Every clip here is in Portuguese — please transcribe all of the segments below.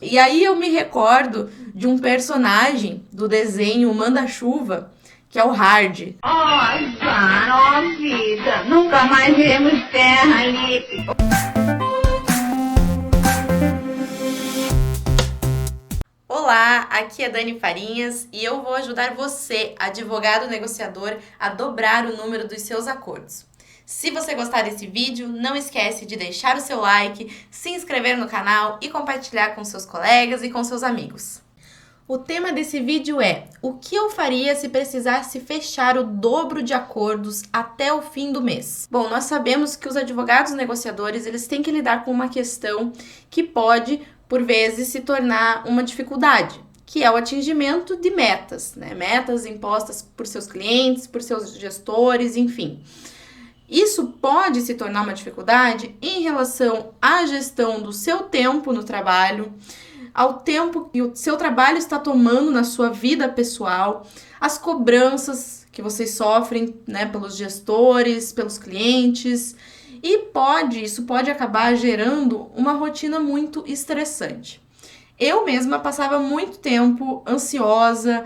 E aí eu me recordo de um personagem do desenho Manda-Chuva, que é o Hard. Ó vida, nunca mais iremos terra, Lipe. Olá, aqui é Dani Farinhas e eu vou ajudar você, advogado negociador, a dobrar o número dos seus acordos. Se você gostar desse vídeo, não esquece de deixar o seu like, se inscrever no canal e compartilhar com seus colegas e com seus amigos. O tema desse vídeo é: o que eu faria se precisasse fechar o dobro de acordos até o fim do mês? Bom, nós sabemos que os advogados negociadores, eles têm que lidar com uma questão que pode, por vezes, se tornar uma dificuldade, que é o atingimento de metas, né? Metas impostas por seus clientes, por seus gestores, enfim. Isso pode se tornar uma dificuldade em relação à gestão do seu tempo no trabalho, ao tempo que o seu trabalho está tomando na sua vida pessoal, as cobranças que vocês sofrem, né, pelos gestores, pelos clientes, e isso pode acabar gerando uma rotina muito estressante. Eu mesma passava muito tempo ansiosa,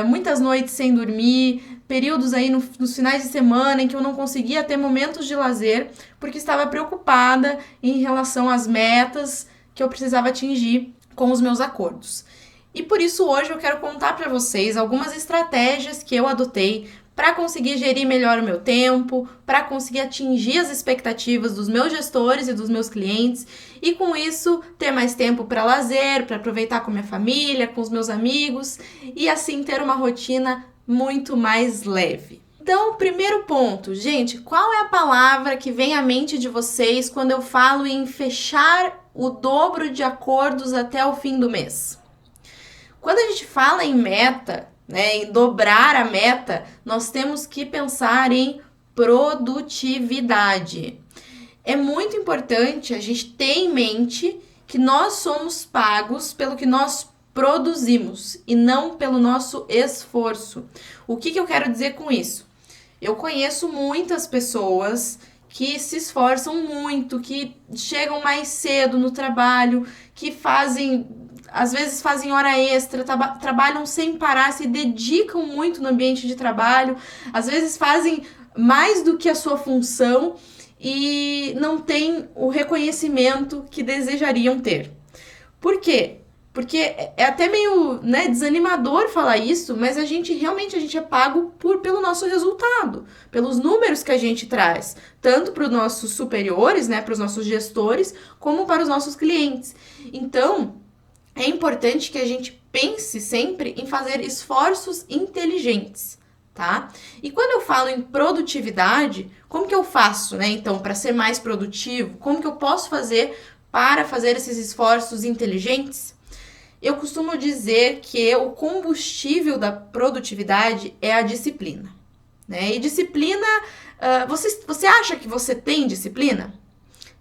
muitas noites sem dormir, períodos aí nos finais de semana em que eu não conseguia ter momentos de lazer, porque estava preocupada em relação às metas que eu precisava atingir com os meus acordos. E por isso hoje eu quero contar para vocês algumas estratégias que eu adotei para conseguir gerir melhor o meu tempo, para conseguir atingir as expectativas dos meus gestores e dos meus clientes e com isso ter mais tempo para lazer, para aproveitar com minha família, com os meus amigos e assim ter uma rotina muito mais leve. Então, primeiro ponto, gente, qual é a palavra que vem à mente de vocês quando eu falo em fechar o dobro de acordos até o fim do mês? Quando a gente fala em meta, né, em dobrar a meta, nós temos que pensar em produtividade. É muito importante a gente ter em mente que nós somos pagos pelo que nós produzimos e não pelo nosso esforço. O que eu quero dizer com isso? Eu conheço muitas pessoas que se esforçam muito, que chegam mais cedo no trabalho, que às vezes fazem hora extra, trabalham sem parar, se dedicam muito no ambiente de trabalho, às vezes fazem mais do que a sua função e não têm o reconhecimento que desejariam ter. Por quê? Porque é até meio, né, desanimador falar isso, mas a gente é pago pelo nosso resultado, pelos números que a gente traz, tanto para os nossos superiores, né, para os nossos gestores, como para os nossos clientes. Então, é importante que a gente pense sempre em fazer esforços inteligentes, tá? E quando eu falo em produtividade, como que eu faço, né, então, para ser mais produtivo? Como que eu posso fazer para fazer esses esforços inteligentes? Eu costumo dizer que o combustível da produtividade é a disciplina, né? E disciplina, você acha que você tem disciplina?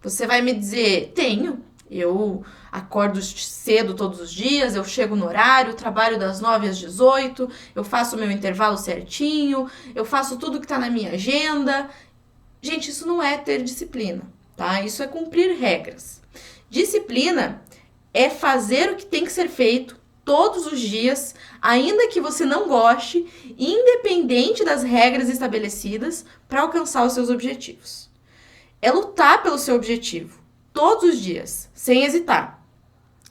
Você vai me dizer, tenho. Eu acordo cedo todos os dias, eu chego no horário, trabalho das 9 às 18, eu faço o meu intervalo certinho, eu faço tudo que está na minha agenda. Gente, isso não é ter disciplina, tá? Isso é cumprir regras. Disciplina é fazer o que tem que ser feito todos os dias, ainda que você não goste, independente das regras estabelecidas, para alcançar os seus objetivos. É lutar pelo seu objetivo, todos os dias, sem hesitar.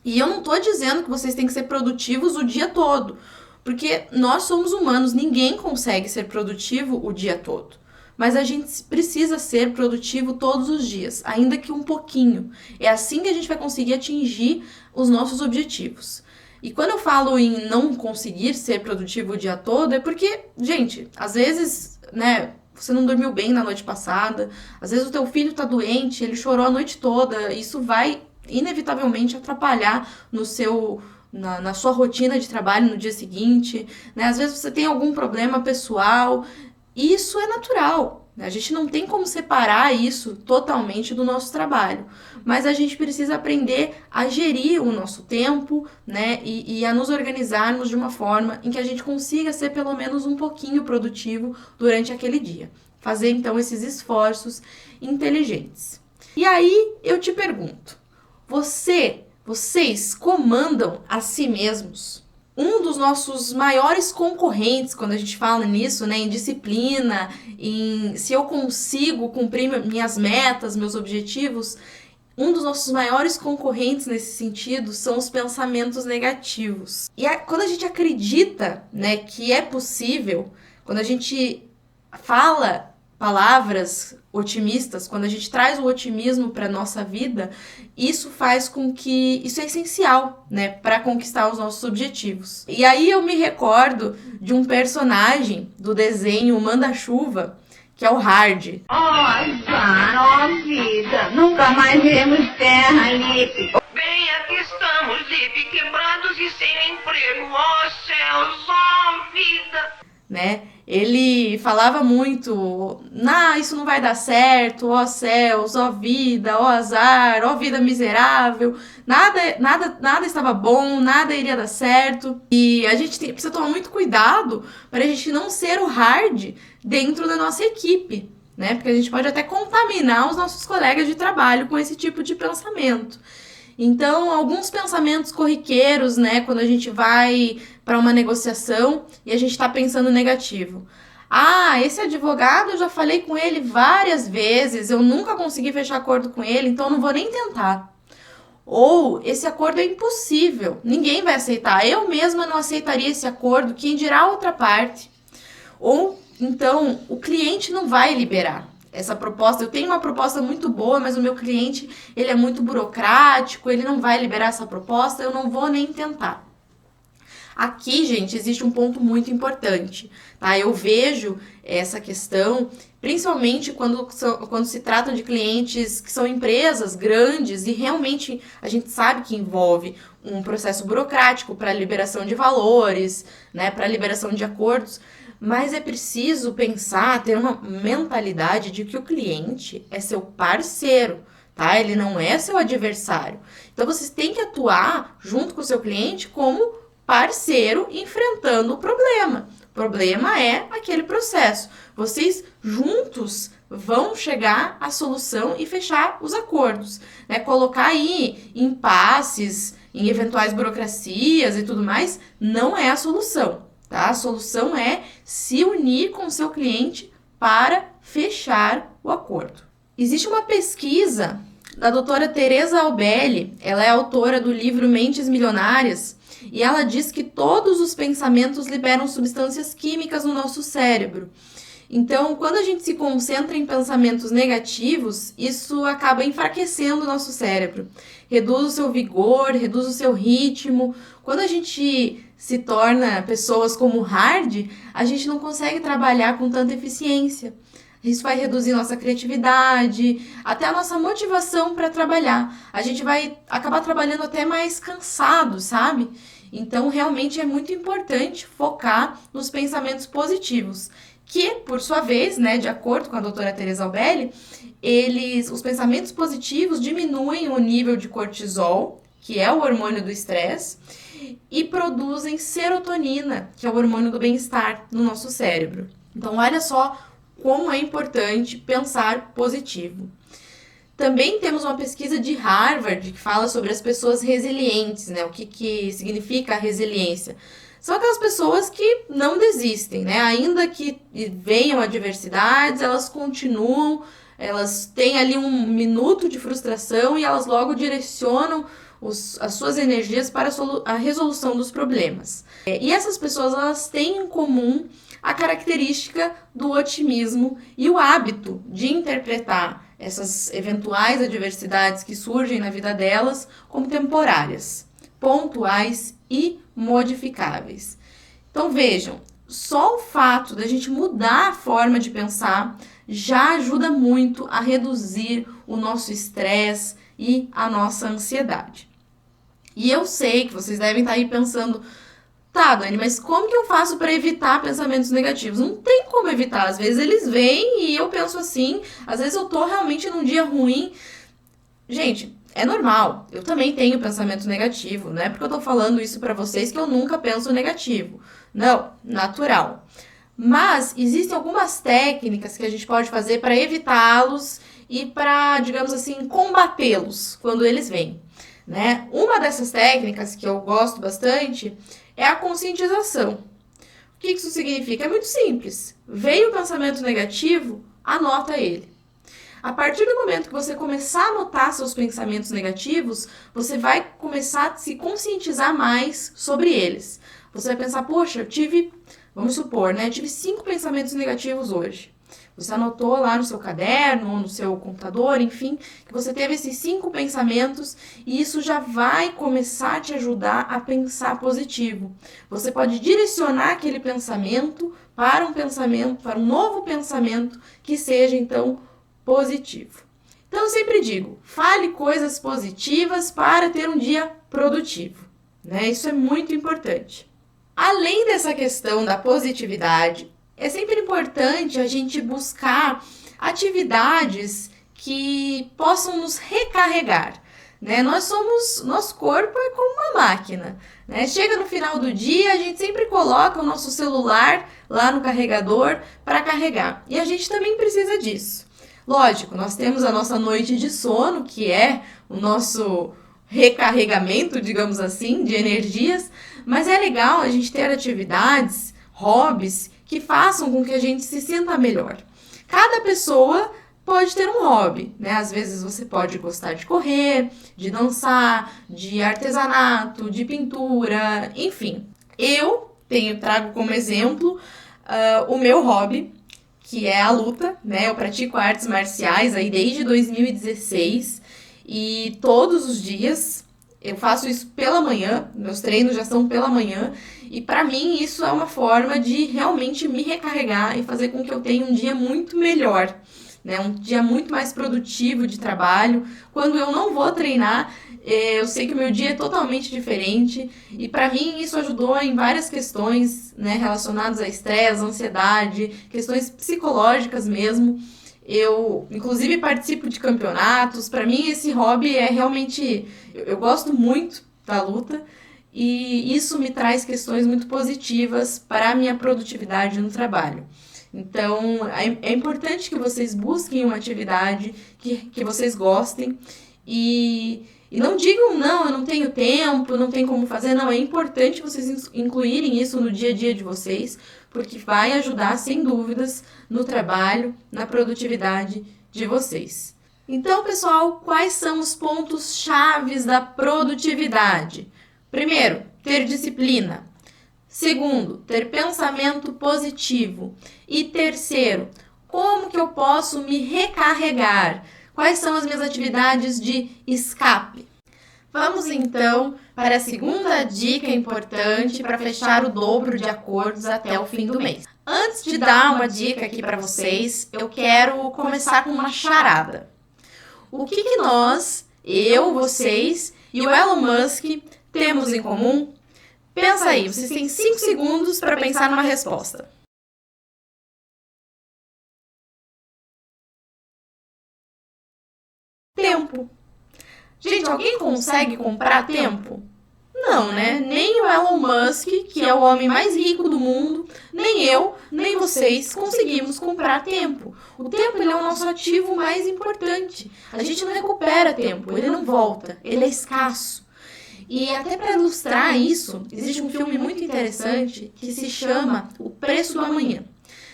E eu não estou dizendo que vocês têm que ser produtivos o dia todo, porque nós somos humanos, ninguém consegue ser produtivo o dia todo. Mas a gente precisa ser produtivo todos os dias, ainda que um pouquinho. É assim que a gente vai conseguir atingir os nossos objetivos. E quando eu falo em não conseguir ser produtivo o dia todo, é porque, gente, às vezes, né, você não dormiu bem na noite passada, às vezes o teu filho tá doente, ele chorou a noite toda, isso vai inevitavelmente atrapalhar na sua rotina de trabalho no dia seguinte, né? Às vezes você tem algum problema pessoal. Isso é natural, né? A gente não tem como separar isso totalmente do nosso trabalho, mas a gente precisa aprender a gerir o nosso tempo, né? E a nos organizarmos de uma forma em que a gente consiga ser pelo menos um pouquinho produtivo durante aquele dia. Fazer então esses esforços inteligentes. E aí eu te pergunto, você Vocês comandam a si mesmos? Um dos nossos maiores concorrentes, quando a gente fala nisso, né, em disciplina, em se eu consigo cumprir minhas metas, meus objetivos, um dos nossos maiores concorrentes nesse sentido são os pensamentos negativos. E quando a gente acredita, né, que é possível, quando a gente fala palavras otimistas, quando a gente traz o otimismo para nossa vida, isso faz com que isso é essencial, né, para conquistar os nossos objetivos. E aí eu me recordo de um personagem do desenho Manda-Chuva, que é o Hard. Oh, azar, oh vida, nunca mais veremos terra, Lipe. Bem, aqui estamos, Lipe, quebrados e sem emprego. Oh, céus, oh, vida. Né? Ele falava muito, isso não vai dar certo, ó céus, ó vida, ó azar, ó vida miserável, nada estava bom, nada iria dar certo. E a gente precisa tomar muito cuidado para a gente não ser o Hard dentro da nossa equipe, né? Porque a gente pode até contaminar os nossos colegas de trabalho com esse tipo de pensamento. Então, alguns pensamentos corriqueiros, né, quando a gente vai para uma negociação e a gente está pensando negativo. Esse advogado, eu já falei com ele várias vezes, eu nunca consegui fechar acordo com ele, então eu não vou nem tentar. Ou, esse acordo é impossível, ninguém vai aceitar, eu mesma não aceitaria esse acordo, quem dirá a outra parte. Ou, então, o cliente não vai liberar essa proposta. Eu tenho uma proposta muito boa, mas o meu cliente, ele é muito burocrático, ele não vai liberar essa proposta, eu não vou nem tentar. Aqui, gente, existe um ponto muito importante, tá? Eu vejo essa questão, principalmente quando se trata de clientes que são empresas grandes e realmente a gente sabe que envolve um processo burocrático para liberação de valores, né, para liberação de acordos, mas é preciso pensar, ter uma mentalidade de que o cliente é seu parceiro, tá? Ele não é seu adversário. Então, vocês têm que atuar junto com o seu cliente como parceiro enfrentando o problema. O problema é aquele processo. Vocês juntos vão chegar à solução e fechar os acordos, né? Colocar aí impasses, em eventuais burocracias e tudo mais, não é a solução, tá? A solução é se unir com o seu cliente para fechar o acordo. Existe uma pesquisa da doutora Teresa Albelli, ela é autora do livro Mentes Milionárias, e ela diz que todos os pensamentos liberam substâncias químicas no nosso cérebro. Então, quando a gente se concentra em pensamentos negativos, isso acaba enfraquecendo o nosso cérebro. Reduz o seu vigor, reduz o seu ritmo. Quando a gente se torna pessoas como Hard, a gente não consegue trabalhar com tanta eficiência. Isso vai reduzir nossa criatividade, até a nossa motivação para trabalhar. A gente vai acabar trabalhando até mais cansado, sabe? Então, realmente é muito importante focar nos pensamentos positivos, que, por sua vez, né, de acordo com a doutora Teresa Albelli, os pensamentos positivos diminuem o nível de cortisol, que é o hormônio do estresse, e produzem serotonina, que é o hormônio do bem-estar no nosso cérebro. Então, olha só como é importante pensar positivo. Também temos uma pesquisa de Harvard que fala sobre as pessoas resilientes, né? O que significa a resiliência? São aquelas pessoas que não desistem, né? Ainda que venham adversidades, elas continuam, elas têm ali um minuto de frustração e elas logo direcionam as suas energias para a resolução dos problemas. E essas pessoas, elas têm em comum a característica do otimismo e o hábito de interpretar essas eventuais adversidades que surgem na vida delas como temporárias, pontuais e modificáveis. Então vejam, só o fato da gente mudar a forma de pensar já ajuda muito a reduzir o nosso estresse e a nossa ansiedade. E eu sei que vocês devem estar aí pensando, tá, Dani, mas como que eu faço para evitar pensamentos negativos? Não tem como evitar, às vezes eles vêm e eu penso assim, às vezes eu tô realmente num dia ruim. Gente, é normal, eu também tenho pensamento negativo, não é porque eu tô falando isso para vocês que eu nunca penso negativo. Não, natural. Mas existem algumas técnicas que a gente pode fazer para evitá-los e para, digamos assim, combatê-los quando eles vêm. né? Uma dessas técnicas que eu gosto bastante é a conscientização. O que isso significa? É muito simples. Veio o pensamento negativo, anota ele. A partir do momento que você começar a notar seus pensamentos negativos, você vai começar a se conscientizar mais sobre eles. Você vai pensar, poxa, vamos supor, né? Eu tive 5 pensamentos negativos hoje. Você anotou lá no seu caderno, ou no seu computador, enfim, que você teve esses 5 pensamentos e isso já vai começar a te ajudar a pensar positivo. Você pode direcionar aquele pensamento para um novo pensamento que seja, então, positivo. Então, eu sempre digo, fale coisas positivas para ter um dia produtivo, né? Isso é muito importante. Além dessa questão da positividade, é sempre importante a gente buscar atividades que possam nos recarregar, né? Nosso corpo é como uma máquina, né? Chega no final do dia, a gente sempre coloca o nosso celular lá no carregador para carregar. E a gente também precisa disso. Lógico, nós temos a nossa noite de sono, que é o nosso recarregamento, digamos assim, de energias, mas é legal a gente ter atividades, hobbies, que façam com que a gente se sinta melhor. Cada pessoa pode ter um hobby, né? Às vezes você pode gostar de correr, de dançar, de artesanato, de pintura, enfim. Eu trago como exemplo o meu hobby, que é a luta, né? Eu pratico artes marciais aí desde 2016 e todos os dias eu faço isso pela manhã, meus treinos já são pela manhã e para mim isso é uma forma de realmente me recarregar e fazer com que eu tenha um dia muito melhor, né? Um dia muito mais produtivo de trabalho. Quando eu não vou treinar, eu sei que o meu dia é totalmente diferente e para mim isso ajudou em várias questões, né, relacionadas a estresse, ansiedade, questões psicológicas mesmo. Eu, inclusive, participo de campeonatos. Para mim, esse hobby é realmente... Eu gosto muito da luta e isso me traz questões muito positivas para a minha produtividade no trabalho. Então, é importante que vocês busquem uma atividade que vocês gostem e não digam, não, eu não tenho tempo, não tenho como fazer. Não, é importante vocês incluírem isso no dia a dia de vocês, porque vai ajudar, sem dúvidas, no trabalho, na produtividade de vocês. Então, pessoal, quais são os pontos chaves da produtividade? Primeiro, ter disciplina. Segundo, ter pensamento positivo. E terceiro, como que eu posso me recarregar? Quais são as minhas atividades de escape? Vamos então para a segunda dica importante para fechar o dobro de acordos até o fim do mês. Antes de dar uma dica aqui para vocês, eu quero começar com uma charada. O que nós, eu, vocês e o Elon Musk temos em comum? Pensa aí, vocês têm 5 segundos para pensar numa resposta. Tempo. Gente, alguém consegue comprar tempo? Não, né? Nem o Elon Musk, que é o homem mais rico do mundo, nem eu, nem vocês conseguimos comprar tempo. O tempo ele é o nosso ativo mais importante. A gente não recupera tempo, ele não volta, ele é escasso. E até para ilustrar isso, existe um filme muito interessante que se chama O Preço do Amanhã.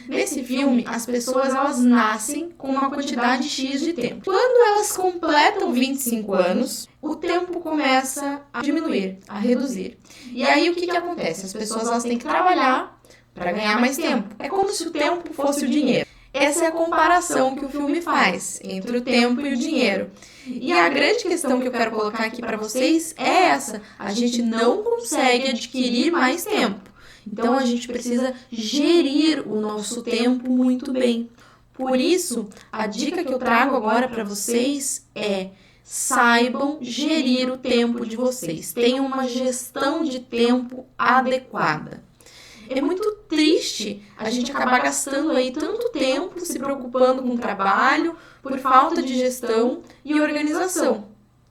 Nesse filme, as pessoas elas nascem com uma quantidade X de tempo. Quando elas completam 25 anos, o tempo começa a diminuir, a reduzir. E aí o que acontece? As pessoas elas têm que trabalhar para ganhar mais tempo. É como se o tempo fosse o dinheiro. Essa é a comparação que o filme faz entre o tempo e o dinheiro. E a grande questão que eu quero colocar aqui para vocês é essa: a gente não consegue adquirir mais tempo. Então, a gente precisa gerir o nosso tempo muito bem. Por isso, a dica que eu trago agora para vocês é: saibam gerir o tempo de vocês. Tenham uma gestão de tempo adequada. É muito triste a gente acabar gastando aí tanto tempo se preocupando com o trabalho por falta de gestão e organização.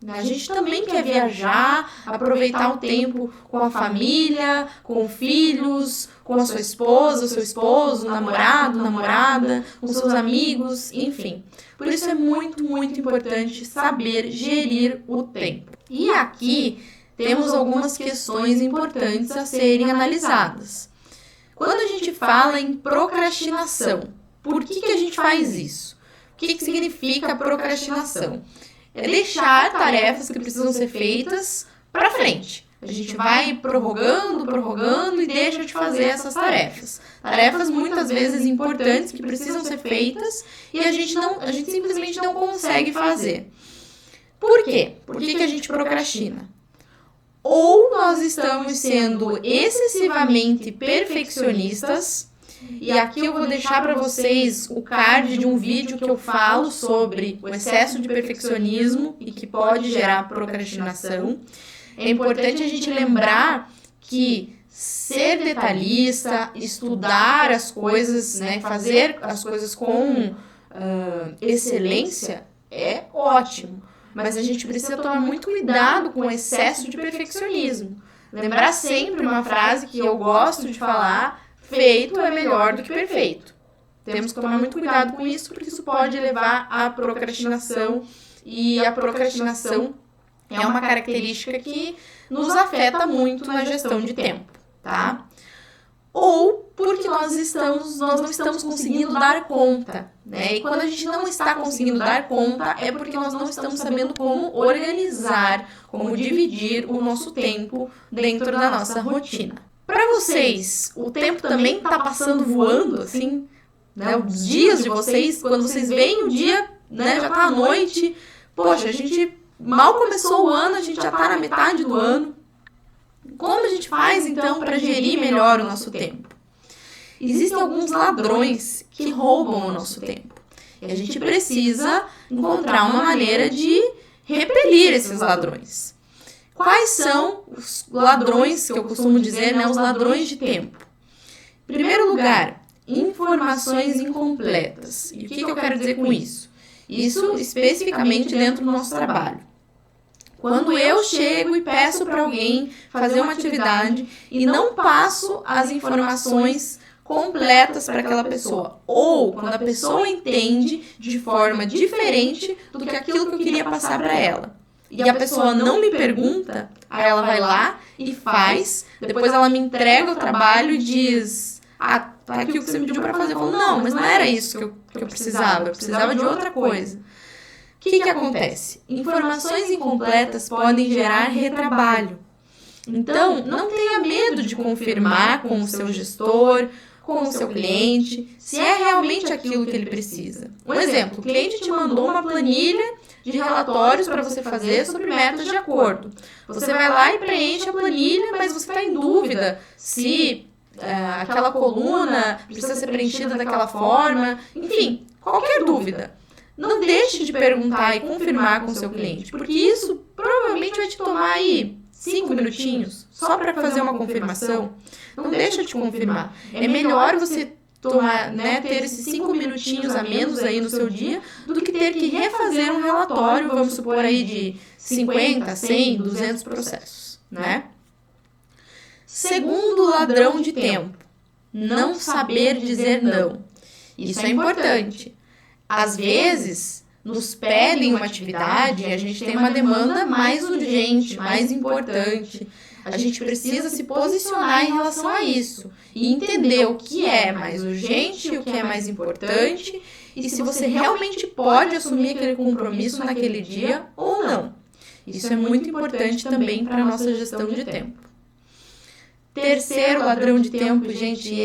A gente também quer viajar, aproveitar o tempo com a família, com filhos, com a sua esposa, o seu esposo, namorado, namorada, com seus amigos, enfim. Por isso é muito, muito importante saber gerir o tempo. E aqui temos algumas questões importantes a serem analisadas. Quando a gente fala em procrastinação, por que a gente faz isso? O que significa procrastinação? É deixar tarefas que precisam ser feitas para frente. A gente vai prorrogando e deixa de fazer essas tarefas. Tarefas muitas vezes importantes que precisam ser feitas e a gente simplesmente não consegue fazer. Por quê? Por que a gente procrastina? Ou nós estamos sendo excessivamente perfeccionistas, e aqui eu vou deixar para vocês o card de um vídeo que eu falo sobre o excesso de perfeccionismo e que pode gerar procrastinação. É importante a gente lembrar que ser detalhista, estudar as coisas, né, fazer as coisas com excelência é ótimo. Mas a gente precisa tomar muito cuidado com o excesso de perfeccionismo. Lembrar sempre uma frase que eu gosto de falar: feito é melhor do que perfeito. Temos que tomar muito cuidado com isso, porque isso pode levar à procrastinação. E a procrastinação é uma característica que nos afeta muito na gestão de tempo, tá? Ou porque nós não estamos conseguindo dar conta, né? E quando a gente não está conseguindo dar conta, é porque nós não estamos sabendo como organizar, como dividir o nosso tempo dentro da nossa rotina. Para vocês, o tempo também está passando voando, assim, né? Os dias de vocês, quando vocês veem o dia, né, já tá à noite, poxa, a gente mal começou o ano, a gente já tá na metade do ano. Como a gente faz, então, para gerir melhor o nosso tempo? Existem alguns ladrões que roubam o nosso tempo. E a gente precisa encontrar uma maneira de repelir esses ladrões. Quais são os ladrões, que eu costumo dizer, né, os ladrões de tempo? Em primeiro lugar, informações incompletas. E o que eu quero dizer com isso? Isso especificamente dentro do nosso trabalho. Quando eu chego e peço para alguém fazer uma atividade e não passo as informações completas para aquela pessoa, ou quando a pessoa entende de forma diferente do que aquilo que eu queria passar para ela, e a pessoa não me pergunta, aí ela vai lá e faz, depois ela me entrega o trabalho e diz: ah, tá aqui o que você me pediu para fazer. Eu falo: não, mas não era isso que eu precisava de outra coisa. O que acontece? Informações incompletas podem gerar retrabalho. Então, não tenha medo de confirmar com o seu gestor, com o seu cliente, se é realmente aquilo que ele precisa. Um exemplo: o cliente te mandou uma planilha de relatórios para você fazer sobre metas de acordo. Você vai lá e preenche a planilha, mas você está em dúvida se aquela coluna precisa ser preenchida daquela forma. Enfim, qualquer dúvida. Não deixe de perguntar e confirmar com o seu cliente, porque isso provavelmente vai te tomar aí 5 minutinhos só para fazer uma confirmação. Não deixa de confirmar. É melhor você ter esses 5 minutinhos a menos aí no seu dia do que ter que refazer um relatório, vamos supor aí de 50, 100, 200 processos, né? Segundo ladrão de tempo, não saber dizer não. Isso é importante. Às vezes, nos pedem uma atividade e a gente tem uma demanda mais urgente, mais importante. A gente precisa se posicionar em relação a isso e entender o que é mais urgente, o que é mais importante e se você realmente pode assumir aquele compromisso naquele dia ou não. Isso é muito importante também para a nossa gestão de tempo. Terceiro ladrão de tempo, gente,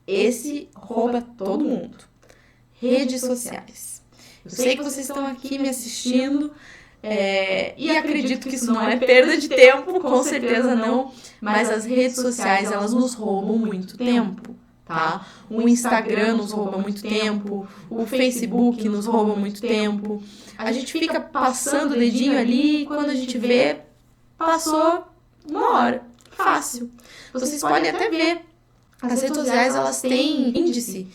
esse rouba todo mundo. Redes sociais. Eu sei que vocês estão aqui me assistindo e acredito que isso não é perda de tempo, com certeza não, mas as redes sociais, elas nos roubam muito tempo, tá? O Instagram nos rouba muito tempo, o Facebook nos rouba muito tempo. A gente fica passando o dedinho ali e quando a gente vê, passou 1 hora. Fácil. Vocês podem até ver. As redes sociais, elas têm índice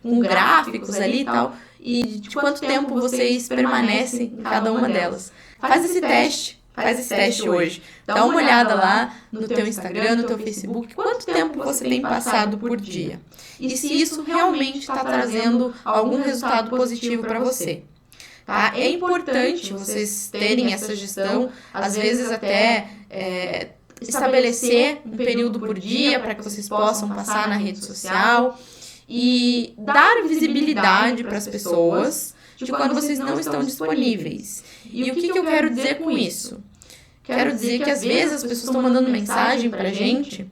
com gráficos ali e tal, e de quanto tempo vocês permanecem em cada uma delas. Faz esse teste hoje. Dá uma olhada lá no teu Instagram, no teu Facebook, quanto tempo você tem passado por dia. E se isso realmente está trazendo algum resultado positivo para você. tá? É importante vocês terem essa gestão, às vezes até estabelecer um período por dia para que vocês possam passar na rede social e dar visibilidade para as pessoas de quando vocês não estão disponíveis. E o que eu quero dizer com isso? Quero dizer que às vezes as pessoas estão mandando mensagem pra gente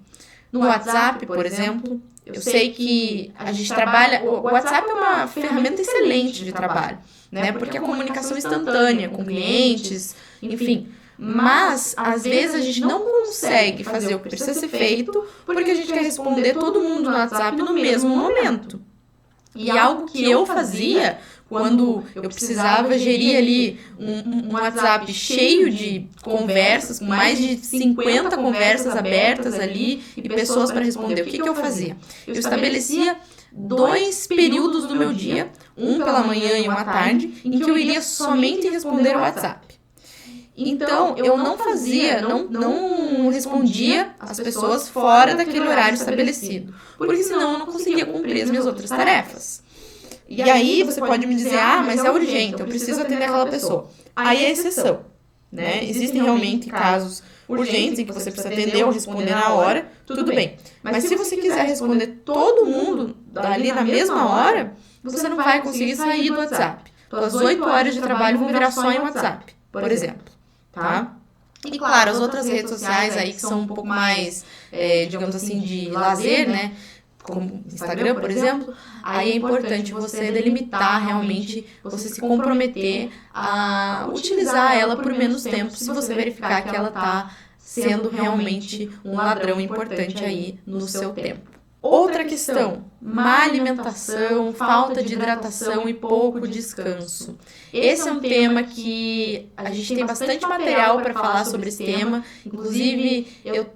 no WhatsApp, por exemplo. Eu sei que a gente trabalha... O WhatsApp é uma ferramenta excelente de trabalho, né? Porque a comunicação instantânea com clientes, enfim. Mas, às vezes, a gente não consegue fazer o que precisa ser feito porque a gente quer responder todo mundo no WhatsApp no mesmo momento. E algo que eu fazia quando eu precisava gerir ali um WhatsApp cheio de conversas, com mais de 50 conversas abertas ali e pessoas para responder, o que eu fazia? Eu estabelecia 2 períodos do meu dia, um pela manhã e um à tarde, em que eu iria somente responder o WhatsApp. Então, eu não respondia as pessoas fora daquele horário estabelecido, porque senão eu não conseguia cumprir as minhas outras tarefas. E aí você pode me dizer, mas é urgente, eu preciso atender aquela pessoa. Aí é exceção, né? Existem realmente casos urgentes em que você precisa atender ou responder na hora, tudo bem. Mas se você quiser responder todo mundo ali na mesma hora, você não vai conseguir sair do WhatsApp. Então, as 8 horas de trabalho vão virar só em WhatsApp, por exemplo, tá? E claro, as outras redes sociais aí que são um pouco mais, digamos assim, de lazer, né? Como Instagram, por exemplo, aí é importante você delimitar realmente, você se comprometer a utilizar ela por menos tempo, se você verificar que ela está sendo realmente um ladrão importante aí no seu tempo. Outra questão, má alimentação, falta de hidratação e pouco descanso. Esse é um tema que a gente tem bastante material para falar sobre esse tema. Inclusive,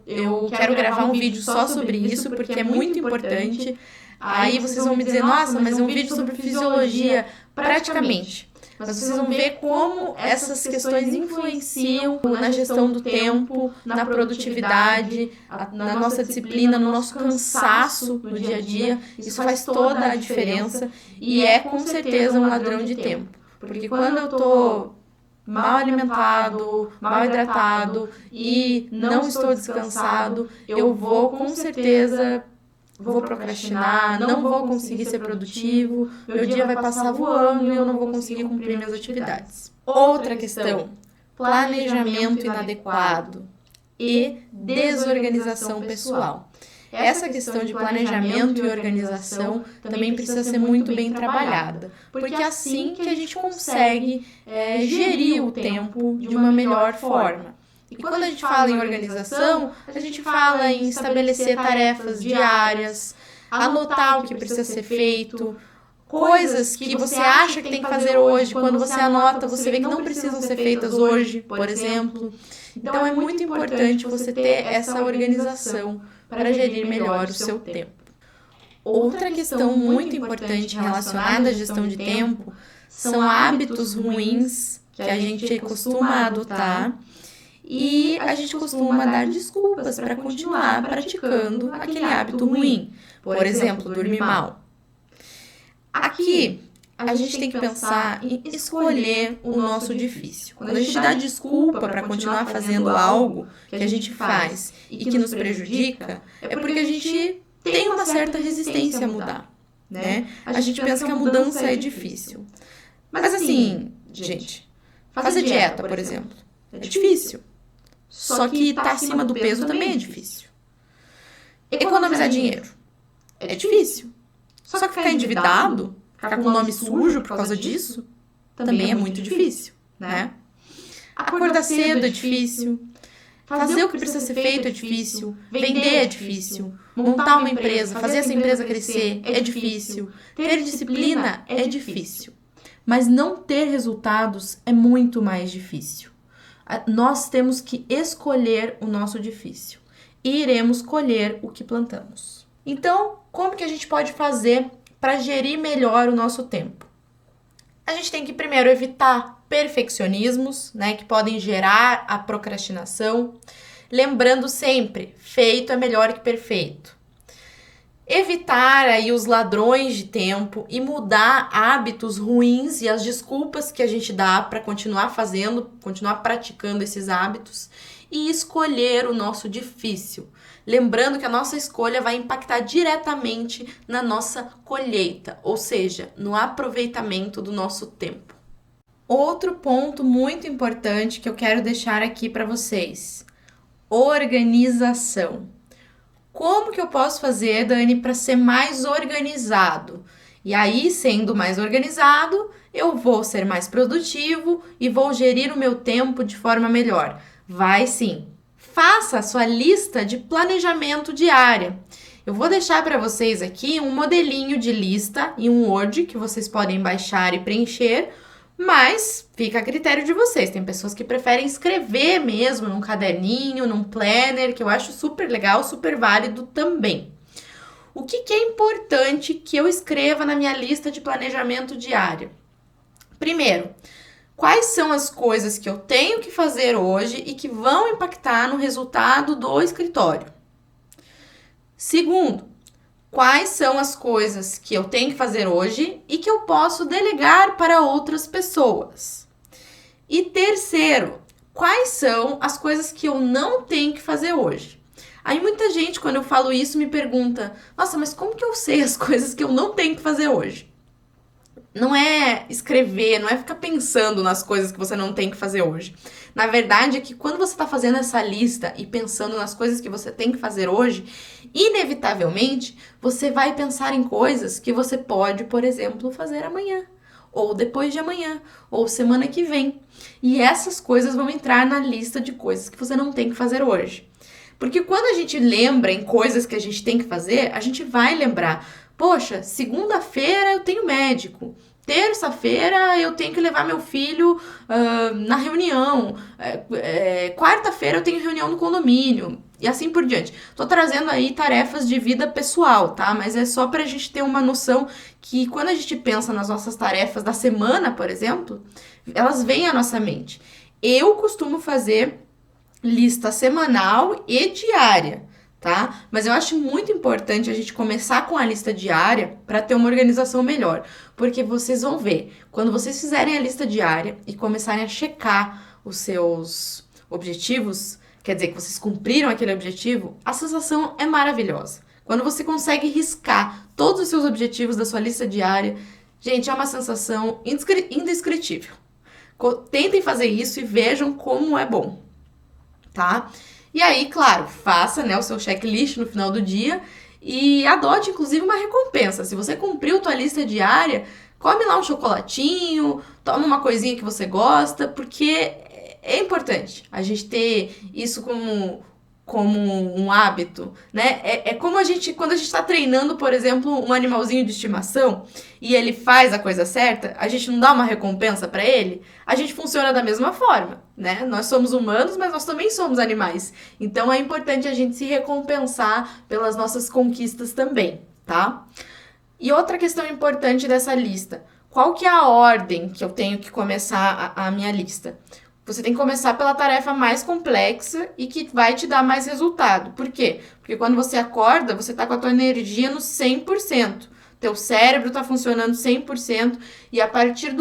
eu quero gravar um vídeo só sobre isso, porque é muito importante. Aí vocês vão me dizer, nossa, mas é um vídeo sobre fisiologia, praticamente. Mas vocês vão ver como essas questões influenciam na gestão do tempo, na produtividade, na nossa disciplina, no nosso cansaço no dia a dia. Isso faz toda a diferença e é com certeza um ladrão de tempo. Porque quando eu tô mal alimentado, mal hidratado e não estou descansado, eu vou com certeza... vou procrastinar, não vou conseguir ser produtivo, meu dia vai passar voando e eu não vou conseguir cumprir minhas atividades. Outra questão, planejamento inadequado e desorganização pessoal. Essa questão de planejamento e organização também precisa ser muito bem trabalhada, porque é assim que a gente consegue gerir o tempo de uma melhor forma. E quando a gente fala em organização, a gente fala em estabelecer tarefas diárias, anotar o que precisa ser feito, coisas que você acha que tem que fazer hoje, quando você anota, você vê que não precisam ser feitas hoje, por exemplo. Então é muito importante você ter essa organização para gerir melhor o seu tempo. Outra questão muito importante relacionada à gestão de tempo são hábitos ruins que a gente costuma adotar. E a gente costuma dar desculpas para continuar praticando aquele hábito ruim. Por exemplo, dormir mal. Aqui, a gente tem que pensar em escolher o nosso difícil. Quando a gente dá desculpa para continuar fazendo algo que a gente faz e que nos prejudica, é porque a gente tem uma certa resistência a mudar, né? A gente pensa que a mudança é difícil. Mas assim, gente, fazer dieta, por exemplo, é difícil. Só que estar acima do peso também é difícil. Economizar dinheiro é difícil. Só que ficar endividado, ficar com o nome sujo por causa disso, também é muito difícil, né? Acordar cedo é difícil. Fazer o que precisa ser feito é difícil. Vender é difícil. Montar uma empresa, fazer essa empresa crescer é difícil. Ter disciplina é difícil. Mas não ter resultados é muito mais difícil. Nós temos que escolher o nosso difícil e iremos colher o que plantamos. Então, como que a gente pode fazer para gerir melhor o nosso tempo? A gente tem que primeiro evitar perfeccionismos, né, que podem gerar a procrastinação, lembrando sempre, feito é melhor que perfeito. Evitar aí os ladrões de tempo e mudar hábitos ruins e as desculpas que a gente dá para continuar fazendo, continuar praticando esses hábitos e escolher o nosso difícil. Lembrando que a nossa escolha vai impactar diretamente na nossa colheita, ou seja, no aproveitamento do nosso tempo. Outro ponto muito importante que eu quero deixar aqui para vocês: organização. Como que eu posso fazer, Dani, para ser mais organizado? E aí, sendo mais organizado, eu vou ser mais produtivo e vou gerir o meu tempo de forma melhor. Vai sim. Faça a sua lista de planejamento diária. Eu vou deixar para vocês aqui um modelinho de lista em um Word que vocês podem baixar e preencher, mas fica a critério de vocês. Tem pessoas que preferem escrever mesmo num caderninho, num planner, que eu acho super legal, super válido também. O que é importante que eu escreva na minha lista de planejamento diário? Primeiro, quais são as coisas que eu tenho que fazer hoje e que vão impactar no resultado do escritório? Segundo, quais são as coisas que eu tenho que fazer hoje e que eu posso delegar para outras pessoas? E terceiro, quais são as coisas que eu não tenho que fazer hoje? Aí muita gente, quando eu falo isso, me pergunta: nossa, mas como que eu sei as coisas que eu não tenho que fazer hoje? Não é escrever, não é ficar pensando nas coisas que você não tem que fazer hoje. Na verdade, é que quando você está fazendo essa lista e pensando nas coisas que você tem que fazer hoje, inevitavelmente, você vai pensar em coisas que você pode, por exemplo, fazer amanhã, ou depois de amanhã, ou semana que vem. E essas coisas vão entrar na lista de coisas que você não tem que fazer hoje. Porque quando a gente lembra em coisas que a gente tem que fazer, a gente vai lembrar: poxa, segunda-feira eu tenho médico. Terça-feira eu tenho que levar meu filho na reunião. Quarta-feira eu tenho reunião no condomínio. E assim por diante. Tô trazendo aí tarefas de vida pessoal, tá? Mas é só pra gente ter uma noção que quando a gente pensa nas nossas tarefas da semana, por exemplo, elas vêm à nossa mente. Eu costumo fazer lista semanal e diária, tá? Mas eu acho muito importante a gente começar com a lista diária para ter uma organização melhor, porque vocês vão ver, quando vocês fizerem a lista diária e começarem a checar os seus objetivos, quer dizer que vocês cumpriram aquele objetivo, a sensação é maravilhosa. Quando você consegue riscar todos os seus objetivos da sua lista diária, gente, é uma sensação indescritível. Tentem fazer isso e vejam como é bom, tá? E aí, claro, faça, né, o seu checklist no final do dia e adote, inclusive, uma recompensa. Se você cumpriu tua lista diária, come lá um chocolatinho, toma uma coisinha que você gosta, porque é importante a gente ter isso como um hábito, né? É como quando a gente tá treinando, por exemplo, um animalzinho de estimação e ele faz a coisa certa, a gente não dá uma recompensa pra ele, a gente funciona da mesma forma, né? Nós somos humanos, mas nós também somos animais. Então é importante a gente se recompensar pelas nossas conquistas também, tá? E outra questão importante dessa lista: qual que é a ordem que eu tenho que começar a minha lista? Você tem que começar pela tarefa mais complexa e que vai te dar mais resultado. Por quê? Porque quando você acorda, você tá com a tua energia no 100%. Teu cérebro tá funcionando 100% e a partir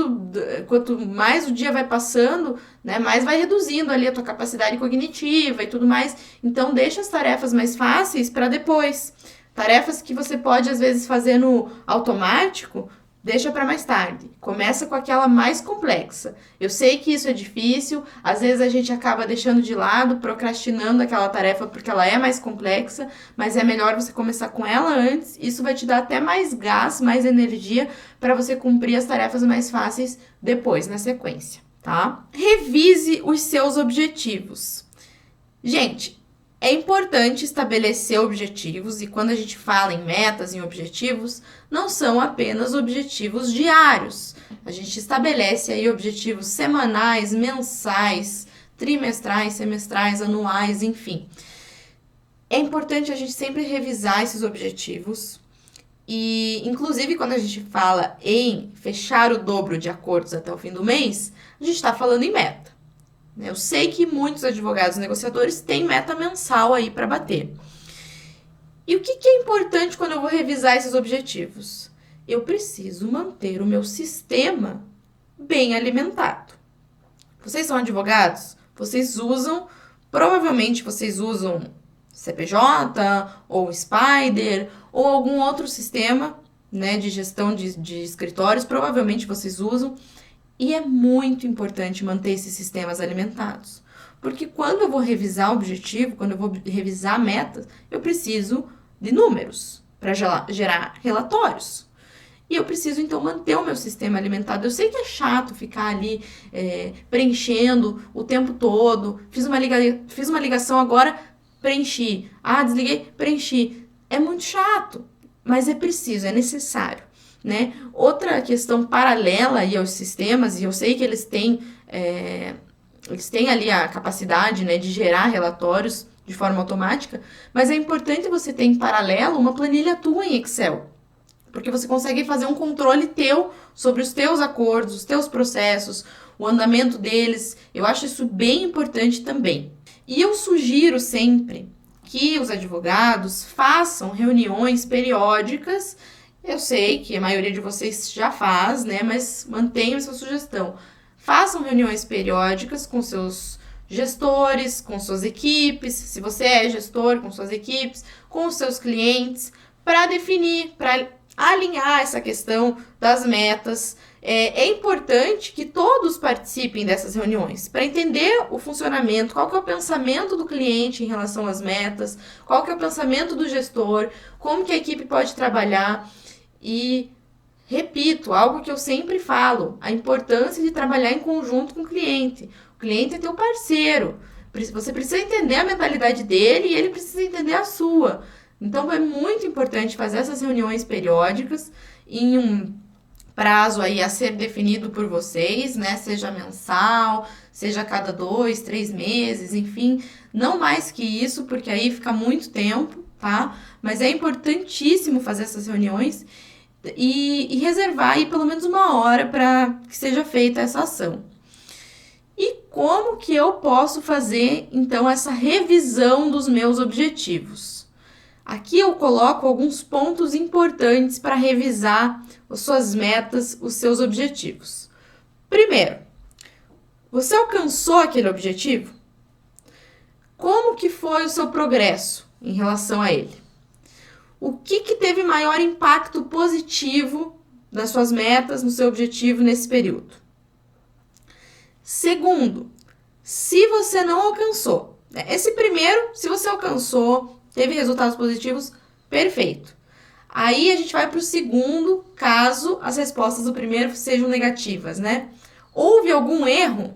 quanto mais o dia vai passando, né, mais vai reduzindo ali a tua capacidade cognitiva e tudo mais. Então, deixa as tarefas mais fáceis para depois. Tarefas que você pode, às vezes, fazer no automático, deixa para mais tarde. Começa com aquela mais complexa. Eu sei que isso é difícil, às vezes a gente acaba deixando de lado, procrastinando aquela tarefa porque ela é mais complexa, mas é melhor você começar com ela antes. Isso vai te dar até mais gás, mais energia para você cumprir as tarefas mais fáceis depois, na sequência, tá? Revise os seus objetivos. Gente, é importante estabelecer objetivos, e quando a gente fala em metas, em objetivos, não são apenas objetivos diários. A gente estabelece aí objetivos semanais, mensais, trimestrais, semestrais, anuais, enfim. É importante a gente sempre revisar esses objetivos e, inclusive, quando a gente fala em fechar o dobro de acordos até o fim do mês, a gente está falando em meta. Eu sei que muitos advogados e negociadores têm meta mensal aí para bater. E o que é importante quando eu vou revisar esses objetivos? Eu preciso manter o meu sistema bem alimentado. Vocês são advogados? Provavelmente vocês usam CPJ, ou Spider, ou algum outro sistema, né, de gestão de escritórios, provavelmente vocês usam. E é muito importante manter esses sistemas alimentados. Porque quando eu vou revisar o objetivo, quando eu vou revisar metas, eu preciso de números para gerar relatórios. E eu preciso, então, manter o meu sistema alimentado. Eu sei que é chato ficar ali preenchendo o tempo todo. Fiz uma ligação agora, preenchi. Desliguei, preenchi. É muito chato, mas é preciso, é necessário, né? Outra questão paralela aí aos sistemas, e eu sei que eles têm ali a capacidade, né, de gerar relatórios de forma automática, mas é importante você ter em paralelo uma planilha tua em Excel, porque você consegue fazer um controle teu sobre os teus acordos, os teus processos, o andamento deles. Eu acho isso bem importante também. E eu sugiro sempre que os advogados façam reuniões periódicas. Eu sei que a maioria de vocês já faz, né? Mas mantenham essa sugestão. Façam reuniões periódicas com seus gestores, com suas equipes, se você é gestor, com suas equipes, com os seus clientes, para definir, para alinhar essa questão das metas. É importante que todos participem dessas reuniões para entender o funcionamento, qual que é o pensamento do cliente em relação às metas, qual que é o pensamento do gestor, como que a equipe pode trabalhar. E repito, algo que eu sempre falo, a importância de trabalhar em conjunto com o cliente. O cliente é teu parceiro, você precisa entender a mentalidade dele e ele precisa entender a sua. Então é muito importante fazer essas reuniões periódicas em um prazo aí a ser definido por vocês, né? Seja mensal, seja a cada 2, 3 meses, enfim, não mais que isso, porque aí fica muito tempo, tá? Mas é importantíssimo fazer essas reuniões e reservar aí pelo menos 1 hora para que seja feita essa ação. E como que eu posso fazer, então, essa revisão dos meus objetivos? Aqui eu coloco alguns pontos importantes para revisar as suas metas, os seus objetivos. Primeiro, você alcançou aquele objetivo? Como que foi o seu progresso em relação a ele? O que teve maior impacto positivo nas suas metas, no seu objetivo nesse período? Segundo, se você não alcançou, esse primeiro, se você alcançou, teve resultados positivos, perfeito. Aí a gente vai para o segundo, caso as respostas do primeiro sejam negativas, né? Houve algum erro?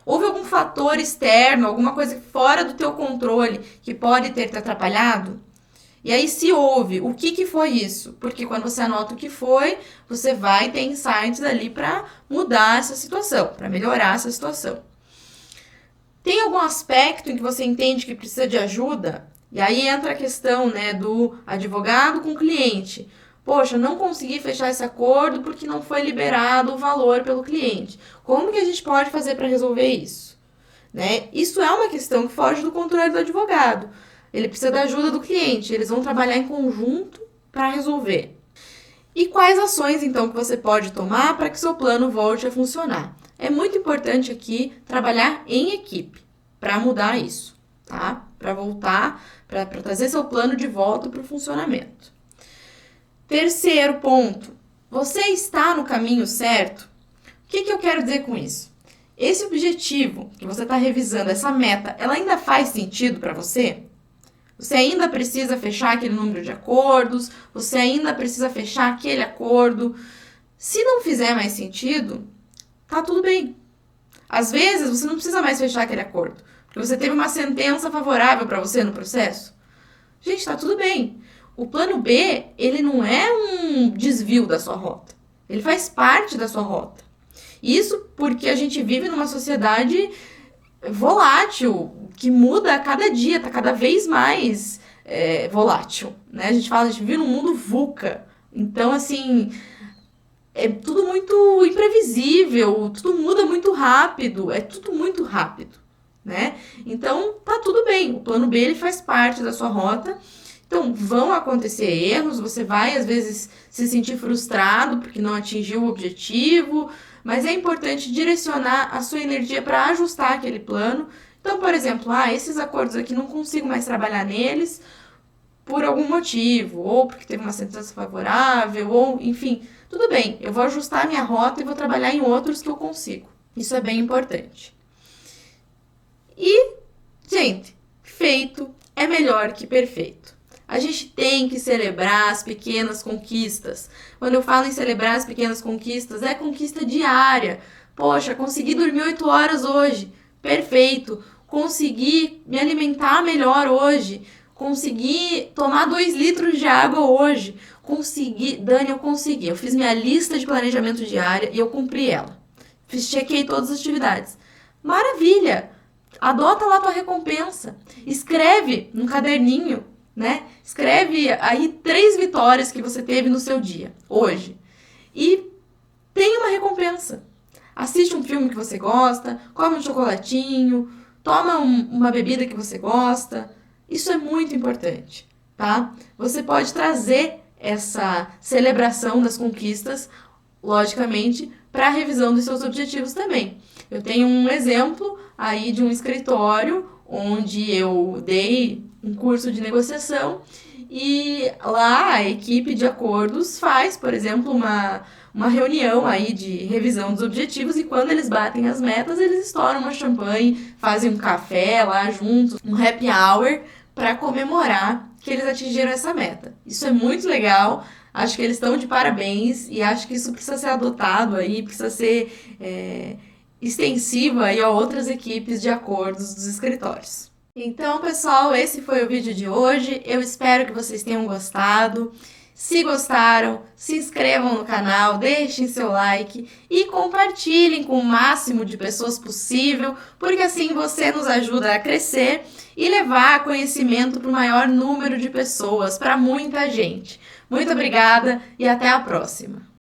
Houve algum fator externo, alguma coisa fora do teu controle que pode ter te atrapalhado? E aí, se houve, o que foi isso? Porque quando você anota o que foi, você vai ter insights ali para mudar essa situação, para melhorar essa situação. Tem algum aspecto em que você entende que precisa de ajuda? E aí entra a questão, né, do advogado com o cliente. Poxa, não consegui fechar esse acordo porque não foi liberado o valor pelo cliente. Como que a gente pode fazer para resolver isso? Né? Isso é uma questão que foge do controle do advogado. Ele precisa da ajuda do cliente. Eles vão trabalhar em conjunto para resolver. E quais ações, então, que você pode tomar para que seu plano volte a funcionar? É muito importante aqui trabalhar em equipe para mudar isso, tá? Para voltar, para trazer seu plano de volta para o funcionamento. Terceiro ponto, você está no caminho certo? O que eu quero dizer com isso? Esse objetivo que você está revisando, essa meta, ela ainda faz sentido para você? Você ainda precisa fechar aquele número de acordos? Você ainda precisa fechar aquele acordo? Se não fizer mais sentido, tá tudo bem. Às vezes, você não precisa mais fechar aquele acordo, porque você teve uma sentença favorável para você no processo. Gente, tá tudo bem. O plano B, ele não é um desvio da sua rota. Ele faz parte da sua rota. Isso porque a gente vive numa sociedade volátil, que muda a cada dia, tá cada vez mais volátil, né? A gente vive num mundo VUCA. Então, assim, é tudo muito imprevisível, tudo muda muito rápido, é tudo muito rápido, né? Então, tá tudo bem. O plano B, ele faz parte da sua rota Então, vão acontecer erros, você vai, às vezes, se sentir frustrado porque não atingiu o objetivo, mas é importante direcionar a sua energia para ajustar aquele plano. Então, por exemplo, esses acordos aqui não consigo mais trabalhar neles por algum motivo, ou porque teve uma sentença favorável, ou, enfim, tudo bem, eu vou ajustar a minha rota e vou trabalhar em outros que eu consigo. Isso é bem importante. E, gente, feito é melhor que perfeito. A gente tem que celebrar as pequenas conquistas. Quando eu falo em celebrar as pequenas conquistas, é conquista diária. Poxa, consegui dormir 8 horas hoje. Perfeito. Consegui me alimentar melhor hoje. Consegui tomar 2 litros de água hoje. Dani, eu consegui. Eu fiz minha lista de planejamento diária e eu cumpri ela. Chequei todas as atividades. Maravilha! Adota lá a tua recompensa. Escreve num caderninho, né? Escreve aí 3 vitórias que você teve no seu dia, hoje. E tem uma recompensa. Assiste um filme que você gosta, come um chocolatinho, toma uma bebida que você gosta. Isso é muito importante, tá? Você pode trazer essa celebração das conquistas, logicamente, para a revisão dos seus objetivos também. Eu tenho um exemplo aí de um escritório onde eu dei um curso de negociação e lá a equipe de acordos faz, por exemplo, uma reunião aí de revisão dos objetivos e quando eles batem as metas, eles estouram uma champanhe, fazem um café lá juntos, um happy hour para comemorar que eles atingiram essa meta. Isso é muito legal, acho que eles estão de parabéns e acho que isso precisa ser adotado aí, precisa ser extensivo aí a outras equipes de acordos dos escritórios. Então, pessoal, esse foi o vídeo de hoje. Eu espero que vocês tenham gostado. Se gostaram, se inscrevam no canal, deixem seu like e compartilhem com o máximo de pessoas possível, porque assim você nos ajuda a crescer e levar conhecimento para o maior número de pessoas, para muita gente. Muito obrigada e até a próxima!